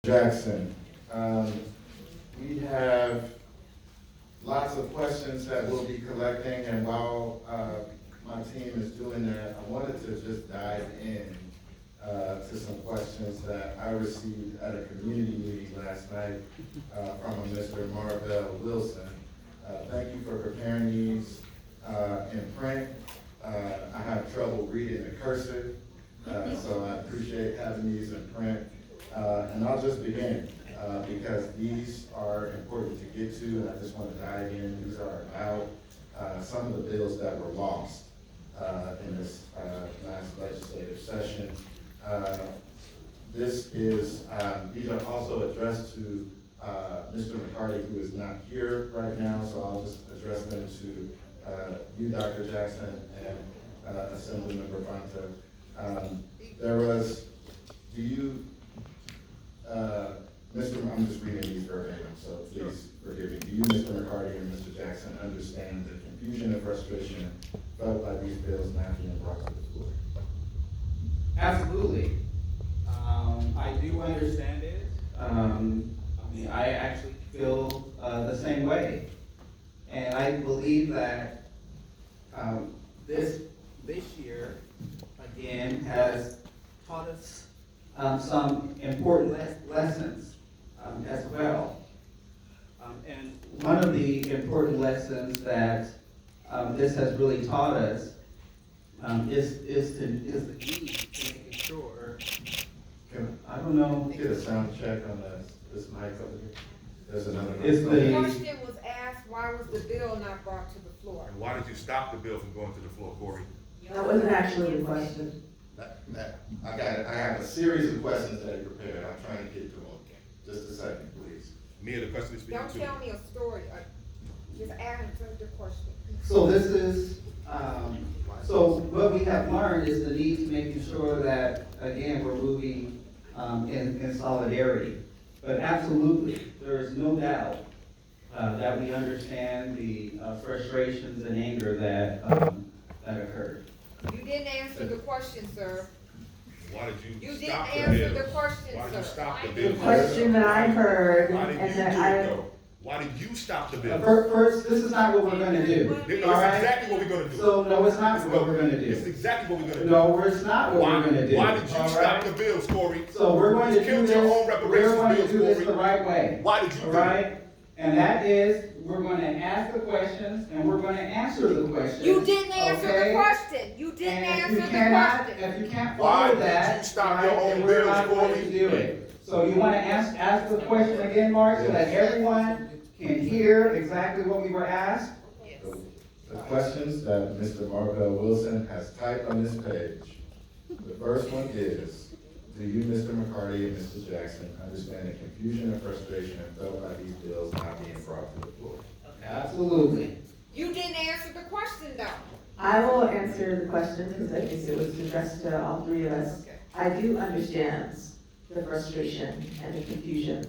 Jackson. We have lots of questions that we'll be collecting, and while my team is doing that, I wanted to just dive in to some questions that I received at a community meeting last night from a Mr. Marvell Wilson. Thank you for preparing these in print. I have trouble reading the cursive, so I appreciate having these in print. And I'll just begin because these are important to get to, and I just want to dive in. These are about some of the bills that were lost in this last legislative session. These are also addressed to Mr. McCarty, who is not here right now, so I'll just address them to you, Dr. Jackson, and Assemblymember Bonta. I'm just reading these verbatim, so please forgive me. Do you, Mr. McCarty and Mr. Jackson, understand the confusion and frustration felt by these bills not being brought to the floor? Absolutely. I do understand it. I actually feel the same way. And I believe that this year, again, has taught us some important lessons as well. And one of the important lessons that this has really taught us is the need to making sure. I don't know. Get a sound check on this mic over here. There's another one. The question was asked, why was the bill not brought to the floor? And why did you stop the bill from going to the floor, Corey? That wasn't actually the question. I got it. I have a series of questions that I prepared. I'm trying to get to them. Just a second, please. Mia, the question is for you Don't too. tell me a story, just answer the question. So this is, so what we have learned is the need to making sure that, again, we're moving in solidarity. But absolutely, there is no doubt that we understand the frustrations and anger that occurred. You didn't answer the question, sir. Why did you You didn't stop the answer bill? the question, Why did you sir. stop the The bill? question that I heard, Why did you and do that it I, though? Why did you stop the bill? First, this is not what we're gonna do. No, it's all right? exactly what we're gonna do. So, no, it's not what we're gonna It's do. exactly what we're gonna do. No, it's not what we're gonna do. Why did you all stop right? the bills, Corey? So we're going to You do killed your own this, we're going to reparations do bills, this the Corey. right way. Why did you All do it? right? And that is, we're going to ask the questions and we're going to answer the questions. You didn't answer okay? the question. You didn't And if answer you the cannot, question. if you can't Why follow did that, you stop all your right, own then we're bills, not going Corey? to do it. So you want to ask the question again, Mark, so that everyone can hear exactly what we were asked? The questions that Mr. Marvell Wilson has typed on this page. The first one is, do you, Mr. McCarty and Mr. Jackson, understand the confusion and frustration felt by these bills not being brought to the floor? Absolutely. You didn't answer the question, though. I will answer the question because I think it was addressed to all three of us. Okay. I do understand the frustration and the confusion.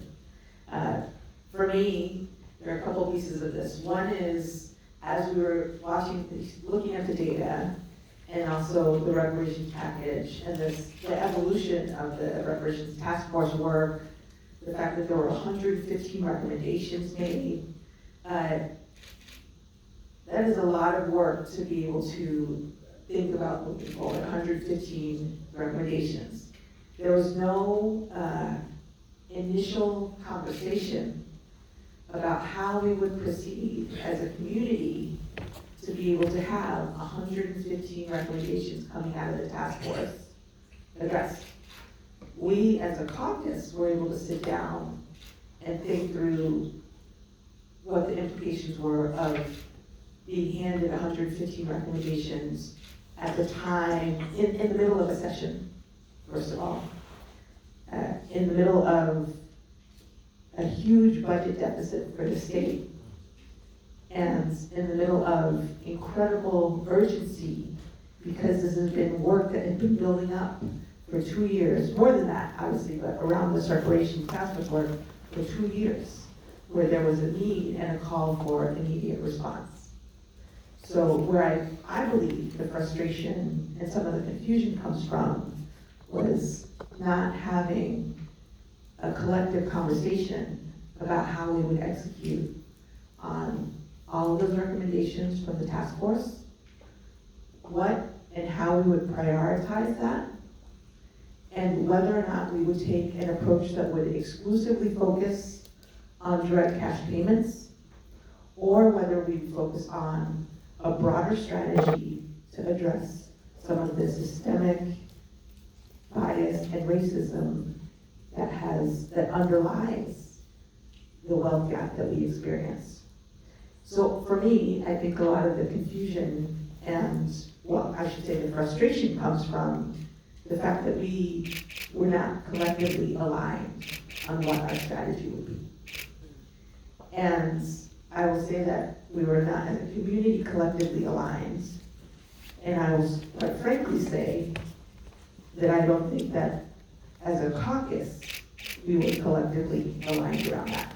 For me, there are a couple pieces of this. One is, as we were looking at the data, and also the reparations package, and the evolution of the reparations task force work, the fact that there were 115 recommendations made, that is a lot of work to be able to think about moving forward, 115 recommendations. There was no initial conversation about how we would proceed as a community to be able to have 115 recommendations coming out of the task force addressed. We, as a caucus, were able to sit down and think through what the implications were of being handed 115 recommendations at the time, in the middle of a session, first of all. In the middle of a huge budget deficit for the state, and in the middle of incredible urgency, because this has been work that had been building up for 2 years, more than that, obviously, but around this reparations task force work for 2 years, where there was a need and a call for immediate response. So where I believe the frustration and some of the confusion comes from was not having a collective conversation about how we would execute on all of those recommendations from the task force, what and how we would prioritize that, and whether or not we would take an approach that would exclusively focus on direct cash payments, or whether we focus on a broader strategy to address some of the systemic bias and racism that underlies the wealth gap that we experience. So for me, I think a lot of the confusion and, well, I should say the frustration comes from the fact that we were not collectively aligned on what our strategy would be. And I will say that we were not as a community collectively aligned. And I will quite frankly say that I don't think that as a caucus, we were collectively aligned around that.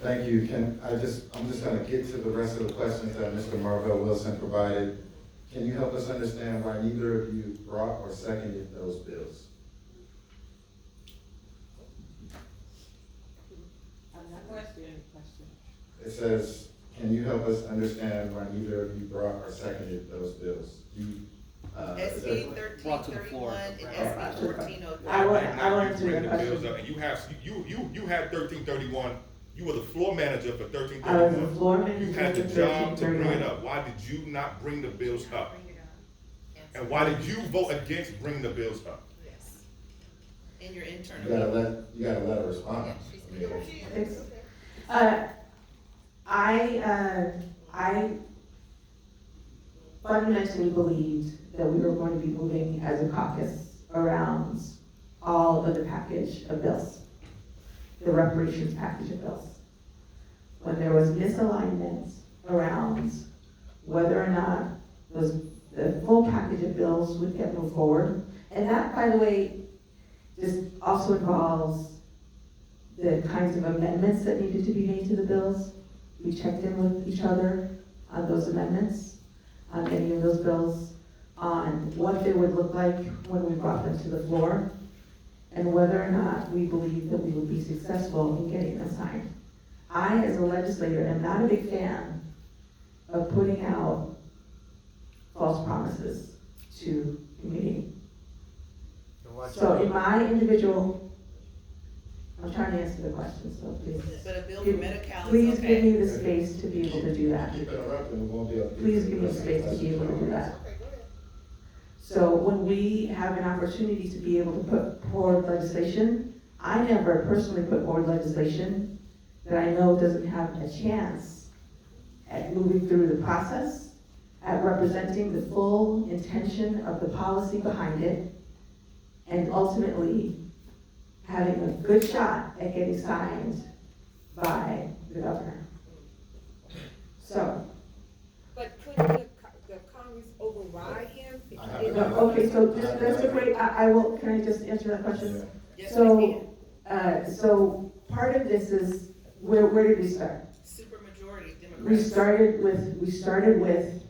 Thank you. I'm just gonna get to the rest of the questions that Mr. Marvell Wilson provided. Can you help us understand why neither of you brought or seconded those bills? It says, can you help us understand why neither of you brought or seconded those bills? SB 1331 and SB 1403. I want You to bring do the a bills question. up, and you had 1331, you were the floor manager for I was the 1331. floor You manager had the for job to bring it 1331. up. Why did you not bring the bills up? And why did you vote against bringing the bills up? Yes. In your You internal. gotta let her respond. I fundamentally believed that we were going to be moving as a caucus around all of the package of bills, the reparations package of bills. When there was misalignment around whether or not the full package of bills would get moved forward, and that, by the way, just also involves the kinds of amendments that needed to be made to the bills. We checked in with each other on those amendments, on any of those bills, on what they would look like when we brought them to the floor, and whether or not we believed that we would be successful in getting them signed. I, as a legislator, am not a big fan of putting out false promises to community. So in my individual, I'm trying to answer the question, so please. But a bill for Medi-Cal is Please give me okay. the space to be able to do that. Keep interrupting, we won't be able to. Please give me space to be able to do that. So when we have an opportunity to be able to put forward legislation, I never personally put forward legislation that I know doesn't have a chance at moving through the process, at representing the full intention of the policy behind it, and ultimately having a good shot at getting signed by the governor. So, But couldn't the Congress override him? if I he have didn't- no- okay, so that's a great, I will, can I just answer that question? Yes, we So, can. so part of this is, where did we start? Supermajority Democrats. We started with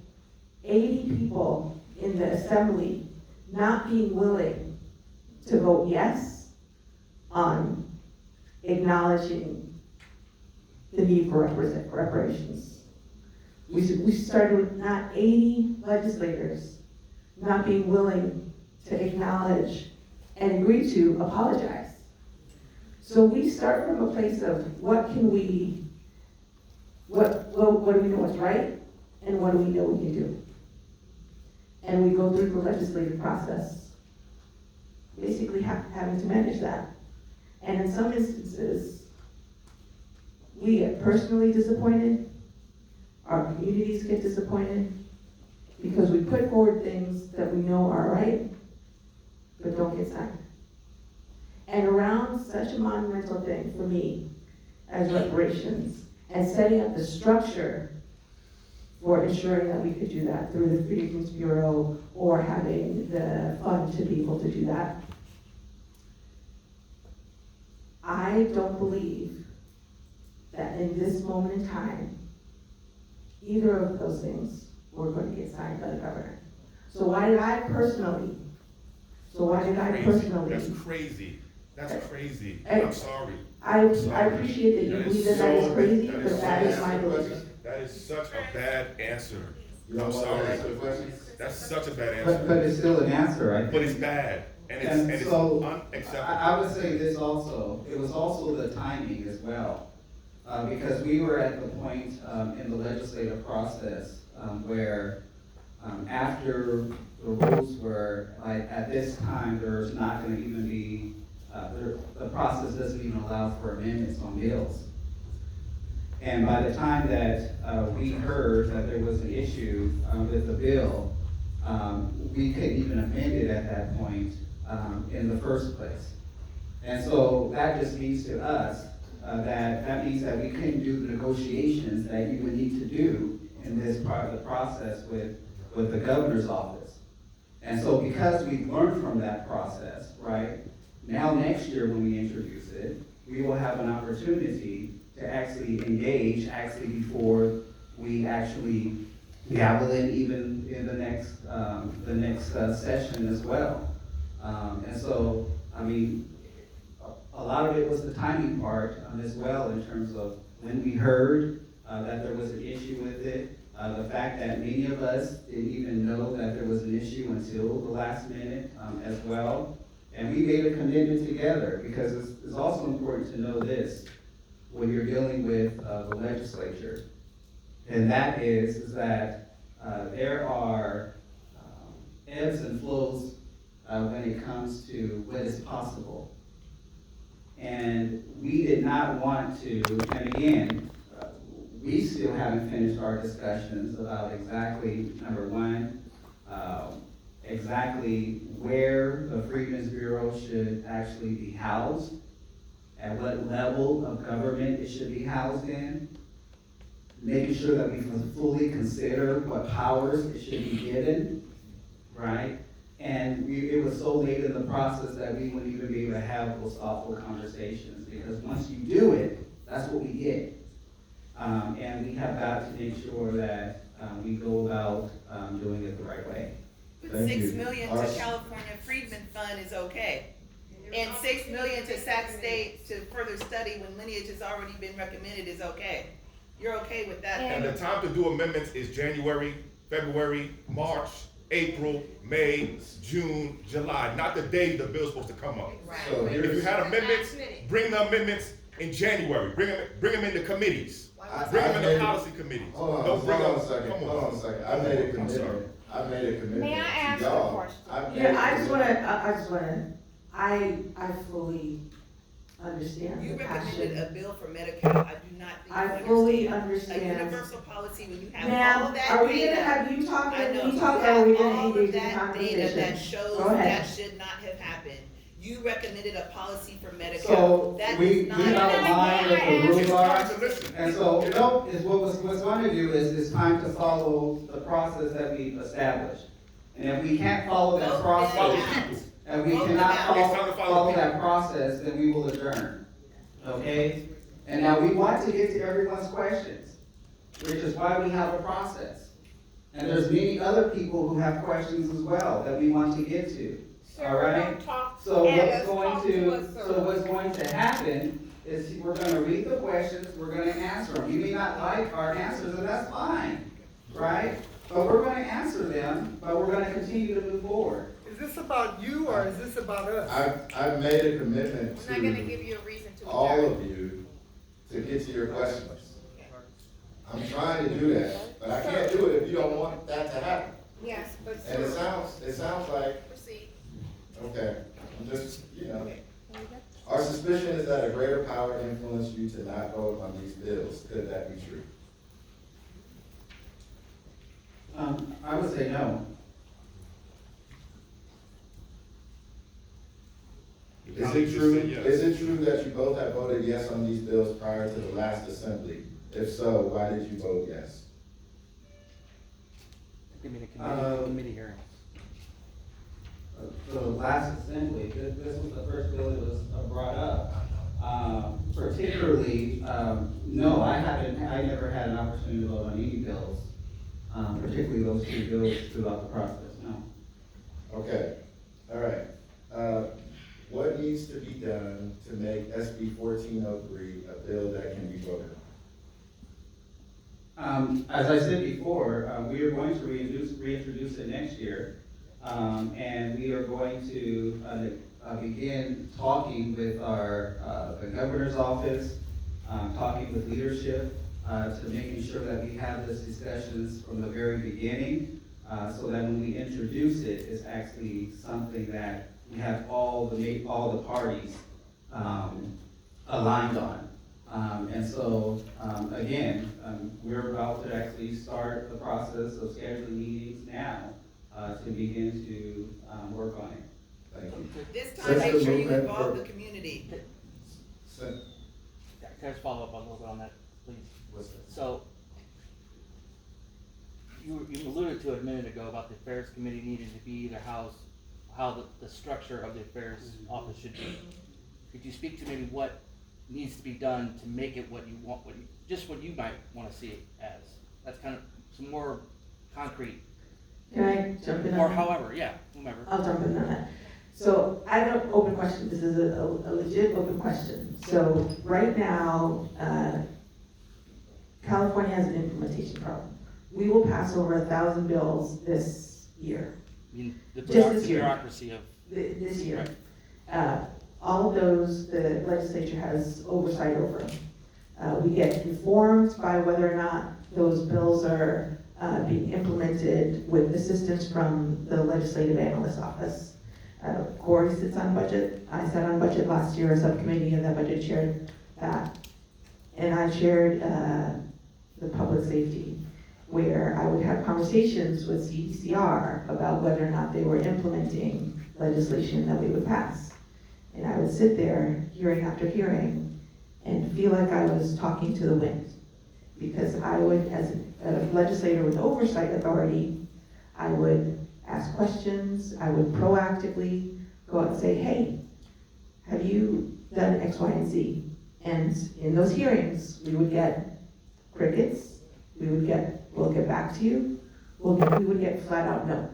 80 people in the assembly not being willing to vote yes on acknowledging the need for reparations. We started with not 80 legislators not being willing to acknowledge and agree to apologize. So we start from a place of what do we know what's right, and what do we know we can do? And we go through the legislative process, basically having to manage that. And in some instances, we get personally disappointed, our communities get disappointed, because we put forward things that we know are right, but don't get signed. And around such a monumental thing for me, as reparations, and setting up the structure for ensuring that we could do that through the Freedoms Bureau or having the fund to be able to do that. I don't believe that in this moment in time, either of those things were going to get signed by the governor. So why did I personally That's crazy. That's crazy. Hey. I'm sorry. I appreciate that you believe that is crazy, but that is my belief. That is such a bad answer. You don't I'm want to sorry. answer the question? That's such a bad But answer. it's still an answer, right? But it's bad, and And it's so, unacceptable. I would say this also, it was also the timing as well. Because we were at the point, in the legislative process, where, after the rules were, like, at this time, there's not gonna even be, the process doesn't even allow for amendments on bills. And by the time that, we heard that there was an issue, with the bill, we couldn't even amend it at that point, in the first place. And so that just means to us, that means that we couldn't do the negotiations that you would need to do in this part of the process with the governor's office. And so because we learned from that process, right, now next year when we introduce it, we will have an opportunity to actually engage, before we actually gavel in even in the next session as well. And so, I mean, a lot of it was the timing part as well, in terms of when we heard that there was an issue with it. The fact that many of us didn't even know that there was an issue until the last minute as well. And we made a commitment together, because it's also important to know this when you're dealing with the legislature. And that is that there are ebbs and flows when it comes to what is possible. And we did not want to, and again, we still haven't finished our discussions about exactly, number one, exactly where the Freedmen's Bureau should actually be housed, at what level of government it should be housed in, making sure that we fully consider what powers it should be given, right? And it was so late in the process that we wouldn't even be able to have those thoughtful conversations, because once you do it, that's what we get. And we have got to make sure that we go about doing it the right way. Thank you. 6 million to California Freedmen Fund is okay. And 6 million to Sac State to further study when lineage has already been recommended is okay. You're okay with that? And the time to do amendments is January, February, March, April, May, June, July, not the day the bill's supposed to come up. So If you here's, had amendments, bring the amendments in January. Bring them into committees. Bring them into policy committees. hold on, Don't hold bring them. on a second, Come on. hold on a second. I made a I'm sorry. commitment. I made a commitment May I ask to a y'all. question? I fully understand You the recommended a passion. bill for Medi-Cal. I do not think you I fully understand. A understand. universal policy when you have all Ma'am, that are we gonna data. have you talk, I know, and we you talk, or have are we gonna all of engage in that data that conversation? shows Go ahead. that should not have happened. You recommended a policy for Medi-Cal. So That we is not. outlined what the rules It's are. time to listen. And so, no, is what's going to do is it's time to follow the process that we've established. And if we can't follow that Follow process, people. and we Vote cannot them out. It's time to follow follow people. that process, then we will adjourn. Okay? And now we want to get to everyone's questions, which is why we have a process. And there's many other people who have questions as well that we want to get to. Sir, All right? don't talk So at what's us, going talk to, us, sir. so what's going to happen is we're gonna read the questions, we're gonna answer them. You may not like our answers, and that's fine, right? But we're gonna answer them, but we're gonna continue to move forward. Is this about you or is this about us? I've made a commitment We're not gonna to give you a reason to all adjourn. of you to get to your questions. I'm trying to do that, but I can't do it if you don't want that to happen. Yes, but And it sir, sounds like, Proceed. okay, I'm just, our suspicion is that a greater power influenced you to not vote on these bills. Could that be true? I would say no. Is it true, is it true that you both have voted yes on these bills prior to the last assembly? If so, why did you vote yes? Committee hearings. The last assembly, this was the first bill that was brought up. Particularly, no, I never had an opportunity to vote on any bills, particularly those two bills throughout the process, no. Okay, all right. What needs to be done SB 1403 a bill that can be voted on? As I said before, we are going to reintroduce it next year. And we are going to begin talking with the governor's office, talking with leadership, to making sure that we have these discussions from the very beginning, so that when we introduce it, it's actually something that we have all the parties aligned on. And so, again, we're about to actually start the process of scheduling meetings now to begin to work on it. Thank you. This time, Since make the sure you movement involve for- the community. Sen- Can I just follow up a little bit on that, please? what's that? So, you alluded to it a minute ago about the affairs committee needing to be either how the structure of the affairs office should be. Could you speak to maybe what needs to be done to make it what you want, just what you might wanna see it as? That's kind of some more concrete, Can I jump in on or that? however, yeah, whomever. I'll jump in on that. So I have an open question, this is a legit open question. So right now, California has an implementation problem. We will pass over 1,000 bills this year, I mean, the Just this year. bureaucracy of, this year. All of those, the legislature has oversight over. We get informed by whether or not those bills are being implemented with assistance from the Legislative Analyst Office. Corey sits on budget. I sat on budget last year, a subcommittee, and that budget chaired that. And I chaired the public safety, where I would have conversations with CDCR about whether or not they were implementing legislation that we would pass. And I would sit there, hearing after hearing, and feel like I was talking to the wind. Because I would, as a legislator with oversight authority, I would ask questions, I would proactively go out and say, hey, have you done X, Y, and Z? And in those hearings, we would get crickets, we'll get back to you, we would get flat out, no,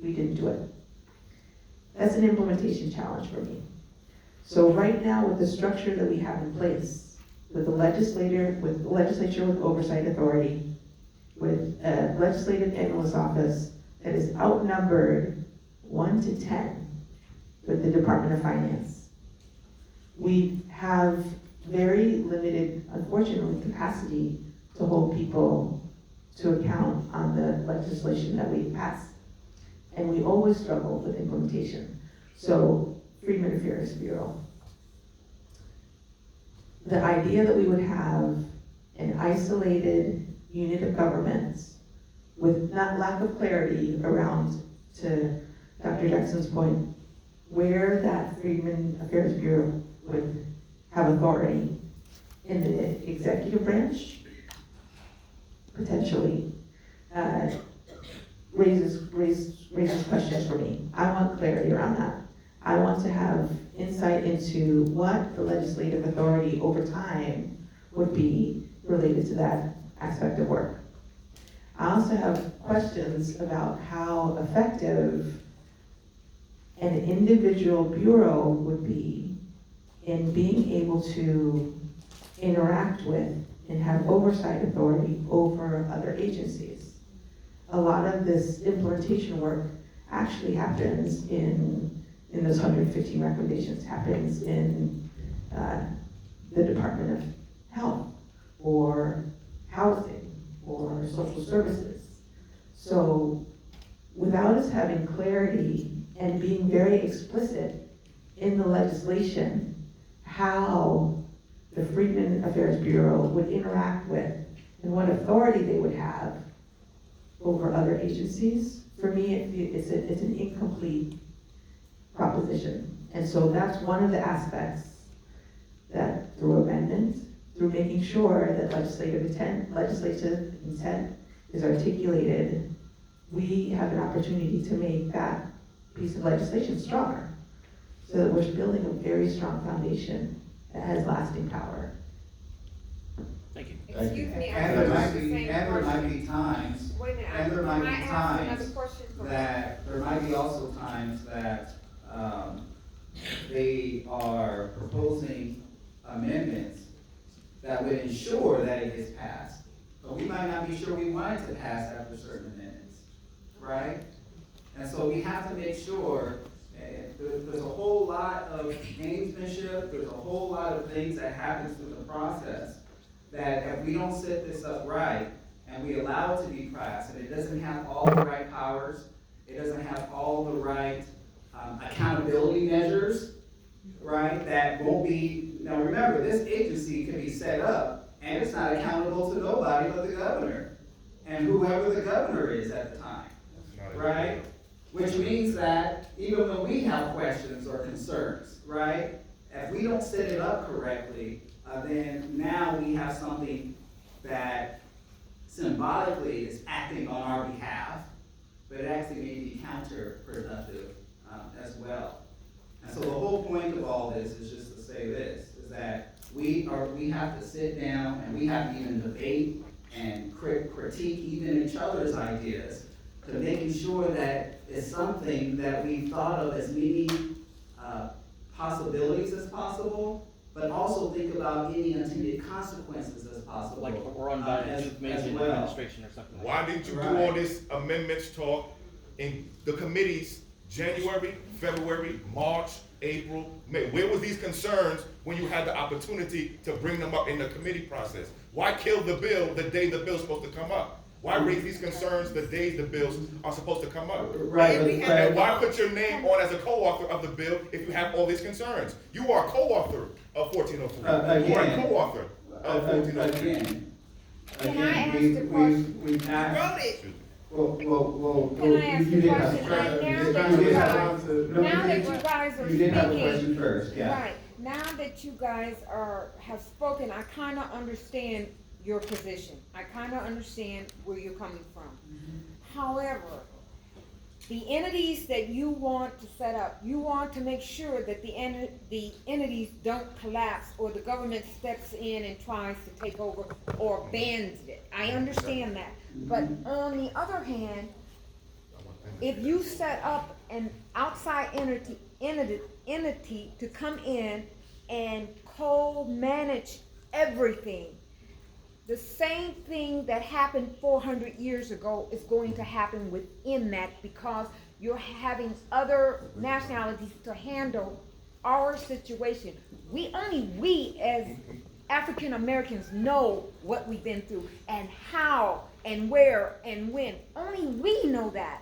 we didn't do it. That's an implementation challenge for me. So right now, with the structure that we have in place, with the legislature with oversight authority, with a legislative analyst office that is outnumbered 1 to 10 with the Department of Finance, we have very limited, unfortunately, capacity to hold people to account on the legislation that we pass. And we always struggle with implementation. So, Freedmen Affairs Bureau. The idea that we would have an isolated unit of government with not lack of clarity around, to Dr. Jackson's point, where that Freedmen Affairs Bureau would have authority in the executive branch, potentially, raises questions for me. I want clarity around that. I want to have insight into what the legislative authority over time would be related to that aspect of work. I also have questions about how effective an individual bureau would be in being able to interact with and have oversight authority over other agencies. A lot of this implementation work actually happens in those 115 recommendations, happens in the Department of Health, or Housing, or Social Services. So without us having clarity and being very explicit in the legislation how the Freedmen Affairs Bureau would interact with and what authority they would have over other agencies, for me, it's an incomplete proposition. And so that's one of the aspects that through amendment, through making sure that legislative intent is articulated, we have an opportunity to make that piece of legislation stronger, so that we're building a very strong foundation that has lasting power. Thank you. Excuse me, I And there have might the be, same and there might question. be times, Wait a minute, and there might can I be ask times another question? that, there might be also times that they are proposing amendments that would ensure that it gets passed. But we might not be sure we want it to pass after certain amendments, right? And so we have to make sure, there's a whole lot of gamesmanship, there's a whole lot of things that happens through the process, that if we don't set this up right, and we allow it to be passed, and it doesn't have all the right powers, it doesn't have all the right accountability measures, right, that won't be, now remember, this agency can be set up, and it's not accountable to nobody but the governor, and whoever the governor is at the time, right? Which means that even when we have questions or concerns, right, if we don't set it up correctly, then now we have something that symbolically is acting on our behalf, but it actually may be counterproductive as well. And so the whole point of all this is just to say this, is that we have to sit down and we have to even debate and critique even each other's ideas, to making sure that it's something that we've thought of as many possibilities as possible, but also think about any intended consequences as possible. Like run by the as information well. administration or something like Why didn't you do Right. all this amendments talk in the committees, January, February, March, April, May? Where was these concerns when you had the opportunity to bring them up in the committee process? Why kill the bill the day the bill's supposed to come up? Why raise these concerns the days the bills are supposed to come up? Right, And we but- have- And why put your name on as a co-author of the bill if you have all these concerns? You are a co-author of 1403. You are a Again. co-author of 1403. Again. Can I ask Again, the question? we've You asked. wrote it. Well, Can I ask you a did have question? a Now question. that You you did guys- have- no, Now that you guys are You did have a speaking, question first, yeah. right, now that you guys have spoken, I kinda understand your position. I kinda understand where you're coming from. However, the entities that you want to set up, you want to make sure that the entities don't collapse or the government steps in and tries to take over or bans it. I understand that. But on the other hand, if you set up an outside entity to come in and co-manage everything, the same thing that happened 400 years ago is going to happen within that, because you're having other nationalities to handle our situation. We as African Americans know what we've been through and how and where and when. Only we know that.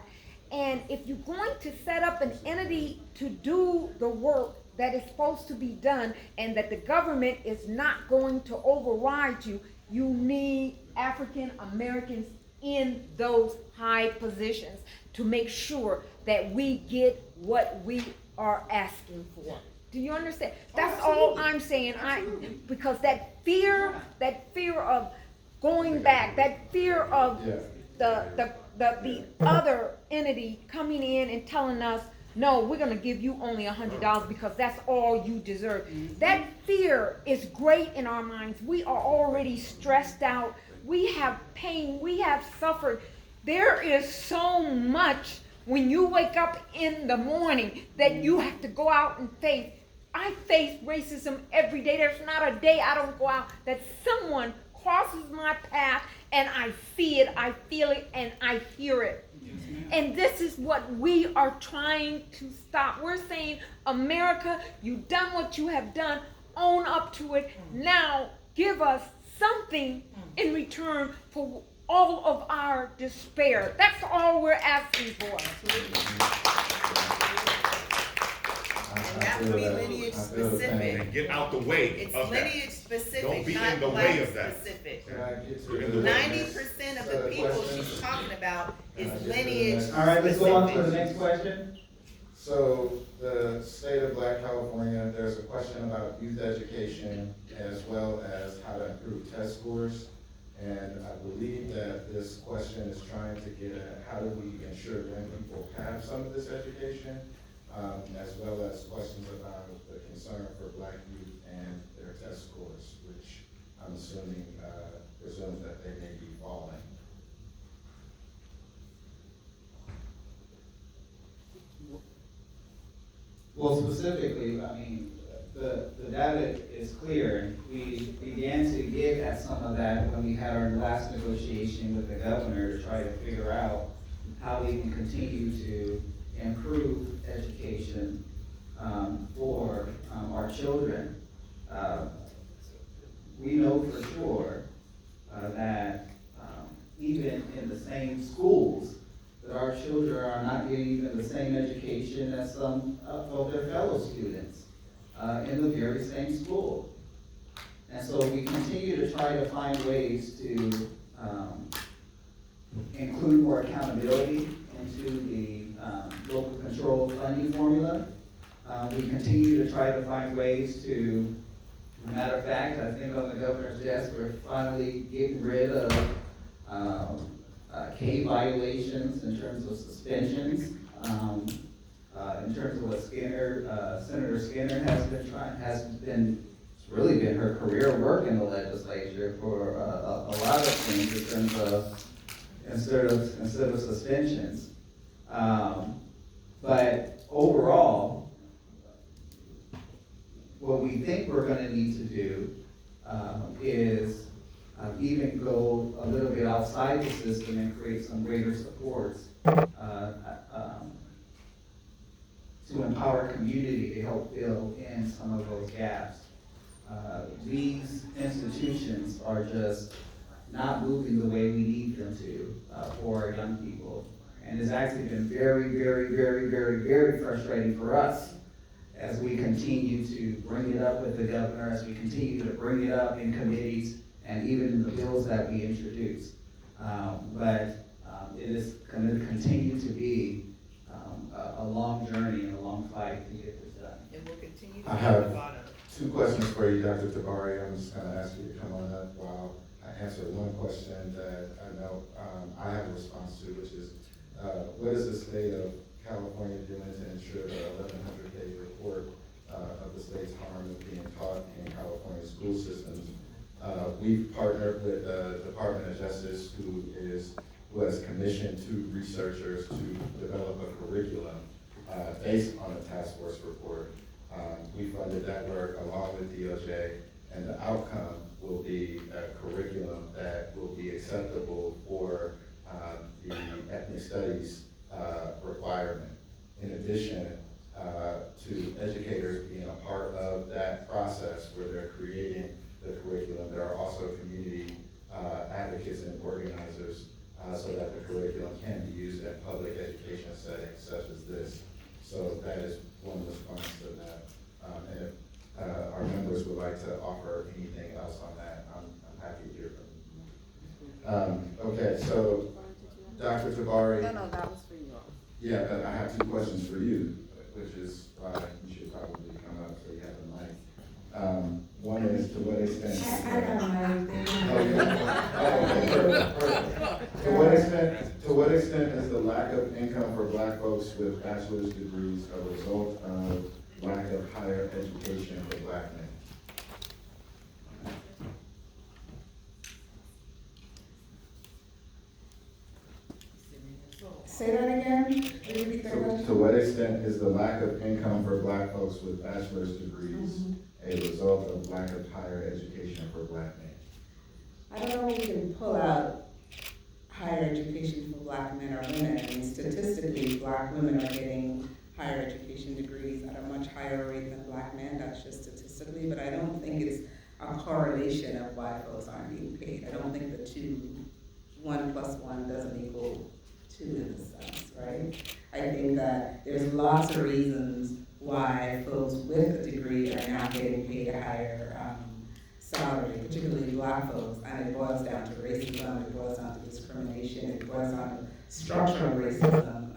And if you're going to set up an entity to do the work that is supposed to be done, and that the government is not going to override you, you need African Americans in those high positions to make sure that we get what we are asking for. Do you understand? That's all I'm saying. Because that fear of going back, that fear of the other entity coming in and telling us, no, we're gonna give you only $100 because that's all you deserve. That fear is great in our minds. We are already stressed out. We have pain. We have suffered. There is so much when you wake up in the morning that you have to go out and face. I face racism every day. There's not a day I don't go out that someone crosses my path and I see it, I feel it, and I hear it. And this is what we are trying to stop. We're saying, America, you've done what you have done, own up to it. Now give us something in return for all of our despair. That's all we're asking for. And that would be lineage specific. And get out the way It's of that. lineage specific, Don't be not in the way black of that. specific. Can I get to In the the next 90% of set the people questions? she's talking about is Can I get to the lineage next- All right, let's go on to the specific. next question. So the state of Black California, there's a question about youth education as well as how to improve test scores. And I believe that this question is trying to get at how do we ensure young people have some of this education, as well as questions about the concern for Black youth and their test scores, which I'm assuming presumes that they may be falling. Well, specifically, I mean, the data is clear. We began to get at some of that when we had our last negotiation with the governor to try to figure out how we can continue to improve education for our children. We know for sure that even in the same schools, that our children are not getting even the same education as some of their fellow students in the very same school. And so we continue to try to find ways to include more accountability into the local control funding formula. We continue to try to find ways to, matter of fact, I think on the governor's desk, we're finally getting rid of K violations in terms of suspensions. In terms of what Senator Skinner it's really been her career work in the legislature for a lot of things in terms of, instead of suspensions. But overall, what we think we're gonna need to do is even go a little bit outside the system and create some greater supports to empower community to help fill in some of those gaps. These institutions are just not moving the way we need them to for our young people. And it's actually been very, very, very, very, very frustrating for us as we continue to bring it up with the governor, as we continue to bring it up in committees and even in the bills that we introduce. But it is going to continue to be a long journey and a long fight to get this done. And we'll continue to I be have at the bottom. two questions for you, Dr. Tabari. I'm just gonna ask you to come on up while I answer one question that I know I have a response to, which is, what is the state of California doing to ensure the 1100-page report of the state's harm is being taught in California school systems? We've partnered with the Department of Justice, who has commissioned two researchers to develop a curriculum based on a task force report. We funded that work along with DOJ, and the outcome will be a curriculum that will be acceptable for the ethnic studies requirement. In addition to educators being a part of that process where they're creating the curriculum, there are also community advocates and organizers so that the curriculum can be used in public education settings such as this. So that is one response to that. And if our members would like to offer anything else on that, I'm happy to hear from you. Okay, so Dr. Tabari. No, that was for you all. Yeah, but I have two questions for you, which is why you should probably come up so you have the mic. One is, to what extent? I got my thing. Perfect. To what extent is the lack of income for Black folks with bachelor's degrees a result of lack of higher education for Black men? Say that again? Can you repeat that question? To what extent is the lack of income for Black folks with bachelor's degrees a result of lack of higher education for Black men? I don't know if we can pull out higher education for Black men or women. I mean, statistically, Black women are getting higher education degrees at a much higher rate than Black men. That's just statistically, but I don't think it's a correlation of why folks aren't being paid. I don't think the 1 + 1 doesn't equal 2 in this sense, right? I think that there's lots of reasons why folks with a degree are now getting paid a higher salary, particularly Black folks, and it boils down to racism, it boils down to discrimination, it boils down to structural racism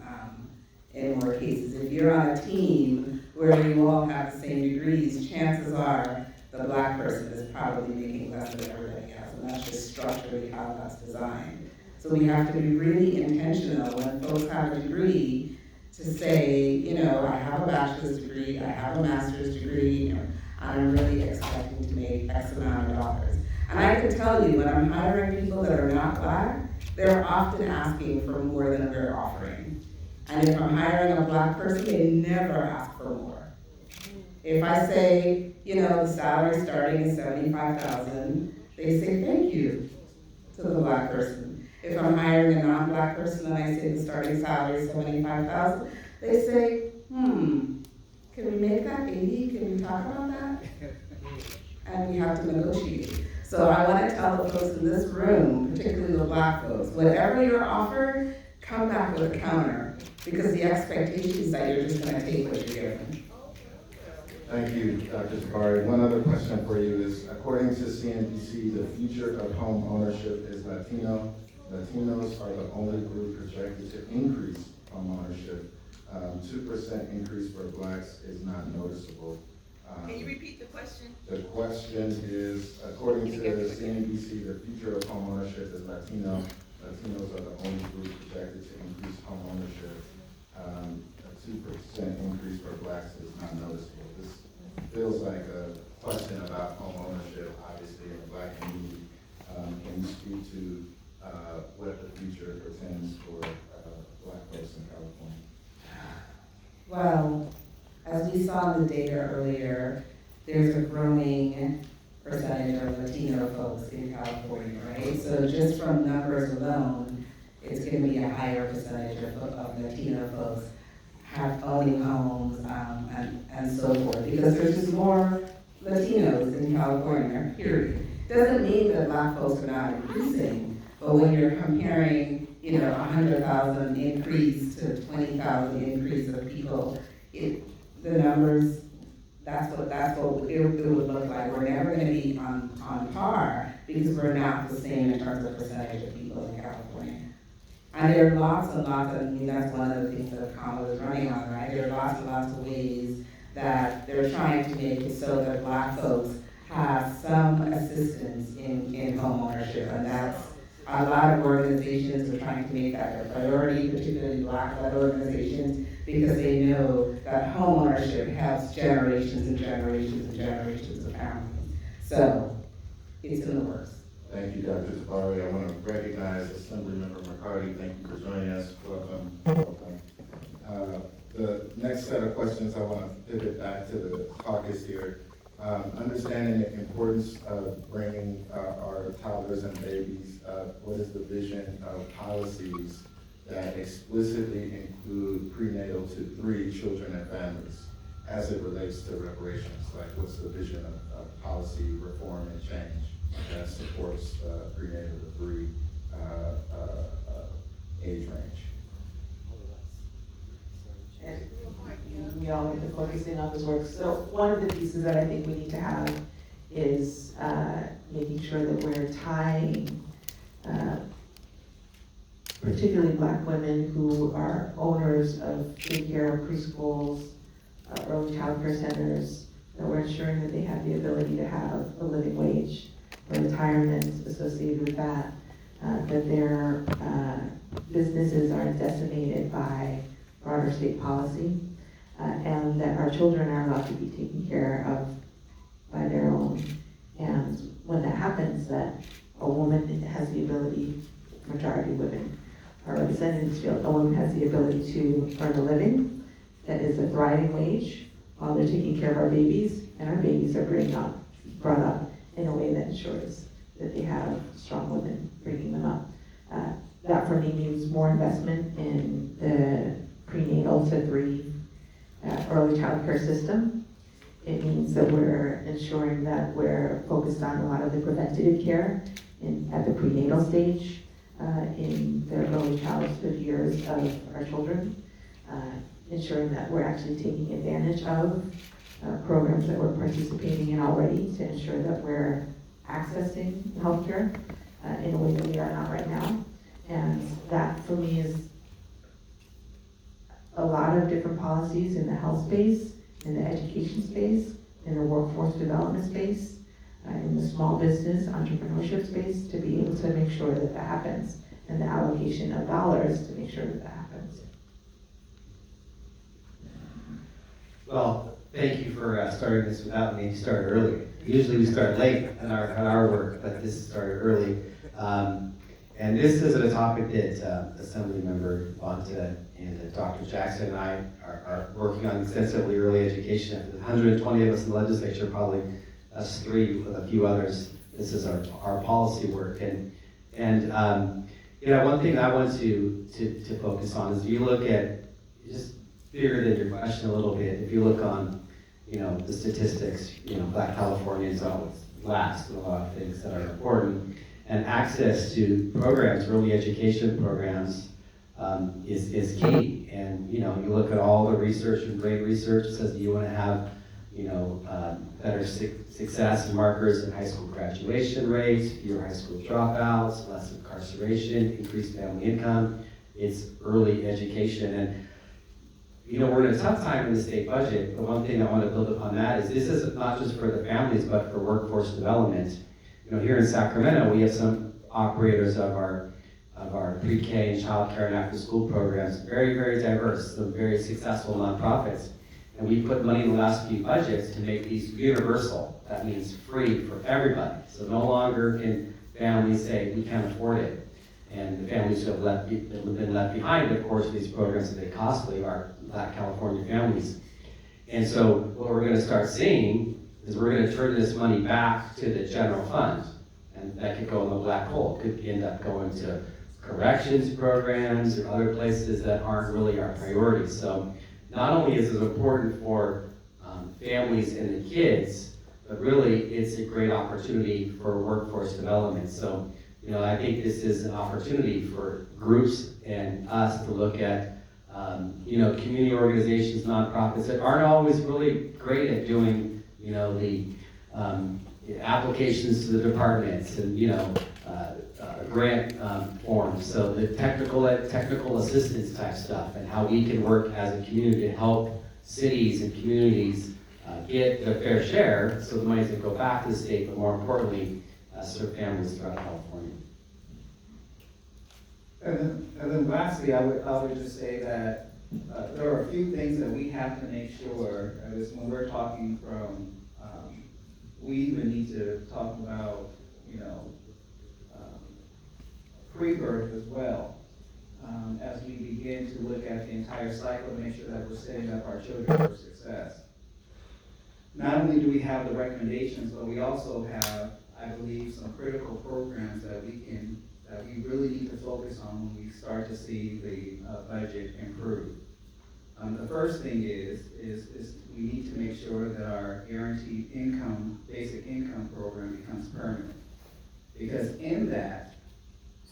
in more cases. If you're on a team where you all have the same degrees, chances are the Black person is probably making less than everybody else, and that's just structurally how that's designed. So we have to be really intentional when folks have a degree to say, you know, I have a bachelor's degree, I have a master's degree, you know, I'm really expecting to make X amount of dollars. And I can tell you, when I'm hiring people that are not Black, they're often asking for more than we're offering. And if I'm hiring a Black person, they never ask for more. If I say, the salary starting at 75,000, they say thank you to the Black person. If I'm hiring a non-Black person and I say the starting salary is 75,000, they say, can we make that 80? Can we talk about that? And we have to negotiate. So I want to tell the folks in this room, particularly the Black folks, whatever you're offered, come back with a counter, because the expectation is that you're just going to take what you're given. Thank you, Dr. Jabari. One other question for you is, according to CNBC, the future of home ownership is Latino. Latinos are the only group projected to increase home ownership. 2% increase for Blacks is not noticeable. Can you repeat the question? The question is, according to CNBC, the future of home ownership is Latino. Latinos are the only group projected to increase home ownership. A 2% increase for Blacks is not noticeable. This feels like a question about home ownership, obviously, in the Black community. Can you speak to what the future portends for Black folks in California? Well, as we saw in the data earlier, there's a growing percentage of Latino folks in California, right? So just from numbers alone, it's going to be a higher percentage of Latino folks owning homes and so forth, because there's just more Latinos in California, period. Doesn't mean that Black folks are not increasing, but when you're comparing, 100,000 increase to 20,000 increase of people, the numbers, that's what it would look like. We're never going to be on par, because we're not the same in terms of percentage of people in California. And there are lots and lots of, that's one of the things that Kamala is running on, right? There are lots and lots of ways that they're trying to make it so that Black folks have some assistance in home ownership, and that's a lot of organizations are trying to make that a priority, particularly Black-led organizations, because they know that home ownership helps generations and generations and generations of families. So it's in the works. Thank you, Dr. Jabari. I want to recognize Assemblymember McCarty. Thank you for joining us. Welcome. Welcome. The next set of questions, I want to pivot back to the caucus here. Understanding the importance of bringing our toddlers and babies, what is the vision of policies that explicitly include prenatal to 3 children and families as it relates to reparations? Like, what's the vision of policy reform and change that supports prenatal to 3 age range? And we all need to focus in on this work. So one of the pieces that I think we need to have is making sure that we're tying particularly Black women who are owners of daycare, preschools, early childcare centers, that we're ensuring that they have the ability to have a living wage, retirement associated with that, that their businesses aren't decimated by broader state policy, and that our children are allowed to be taken care of by their own. And when that happens, that a woman has the ability, majority of women are represented in this field, a woman has the ability to earn a living that is a thriving wage while they're taking care of our babies, and our babies are brought up in a way that ensures that they have strong women bringing them up. That for me means more investment in the prenatal to 3 early childcare system. It means that we're ensuring that we're focused on a lot of the preventative care at the prenatal stage, in the early childhood years of our children, ensuring that we're actually taking advantage of programs that we're participating in already to ensure that we're accessing healthcare in a way that we are not right now. And that for me is a lot of different policies in the health space, in the education space, in the workforce development space, in the small business entrepreneurship space, to be able to make sure that that happens, and the allocation of dollars to make sure that that happens. Well, thank you for starting this without me. You started early. Usually we start late in our work, but this started early. And this is a topic that Assemblymember Bonta And Dr. Jackson and I are working on extensively early education. There's 120 of us in the legislature, probably us three with a few others. This is our policy work. And one thing I want to focus on is you look at, just bigger than your question a little bit, if you look on, the statistics, Black Californians always last in a lot of things that are important. And access to programs, early education programs, is key. And, you look at all the research and great research says that you want to have, better success markers in high school graduation rates, fewer high school dropouts, less incarceration, increased family income. It's early education. And, we're in a tough time in the state budget, but one thing I want to build upon that is this is not just for the families, but for workforce development. Here in Sacramento, we have some operators of our pre-K and child care and after-school programs, very, very diverse, some very successful nonprofits. And we put money in the last few budgets to make these universal. That means free for everybody. So no longer can families say, we can't afford it. And the families who have been left behind, of course, these programs that they costly are Black California families. And so what we're gonna start seeing is we're gonna turn this money back to the general fund. And that could go in the black hole. It could end up going to corrections programs or other places that aren't really our priorities. So not only is it important for families and the kids, but really it's a great opportunity for workforce development. So, I think this is an opportunity for groups and us to look at, community organizations, nonprofits that aren't always really great at doing, the applications to the departments and, grant forms. So the technical assistance type stuff and how we can work as a community to help cities and communities get their fair share so the money doesn't go back to the state, but more importantly, serve families throughout California. And then lastly, I would just say that there are a few things that we have to make sure, as when we're talking from, we even need to talk about, pre-birth as well, as we begin to look at the entire cycle to make sure that we're setting up our children for success. Not only do we have the recommendations, but we also have, I believe, some critical programs that we really need to focus on when we start to see the budget improve. The first thing is we need to make sure that our guaranteed income, basic income program becomes permanent. Because in that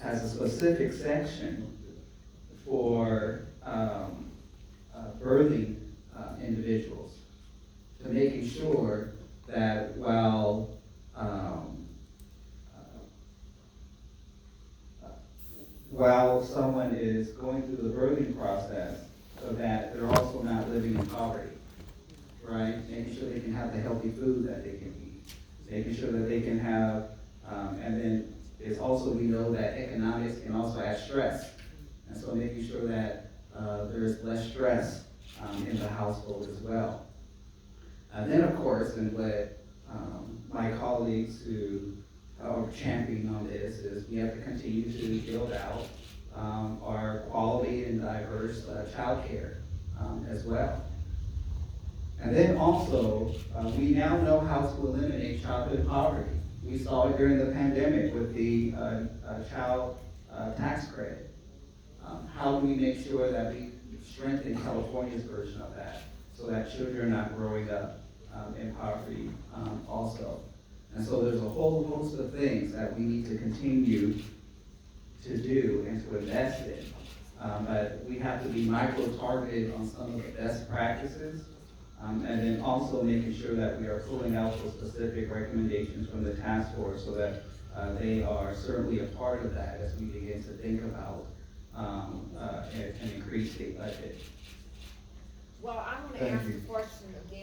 has a specific section for birthing individuals, to making sure that while someone is going through the birthing process, so that they're also not living in poverty, right? Making sure they can have the healthy food that they can eat, making sure that they can have, and then it's also, we know that economics can also add stress. And so making sure that there's less stress in the household as well. And then of course, and what my colleagues who are championing on this is we have to continue to build out our quality and diverse childcare as well. And then also, we now know how to eliminate childhood poverty. We saw it during the pandemic with the child tax credit. How do we make sure that we strengthen California's version of that so that children are not growing up in poverty also? And so there's a whole host of things that we need to continue to do and to invest in. But we have to be micro-targeted on some of the best practices, and then also making sure that we are pulling out those specific recommendations from the task force so that they are certainly a part of that as we begin to think about an increased state budget. Well, I want to ask a question again.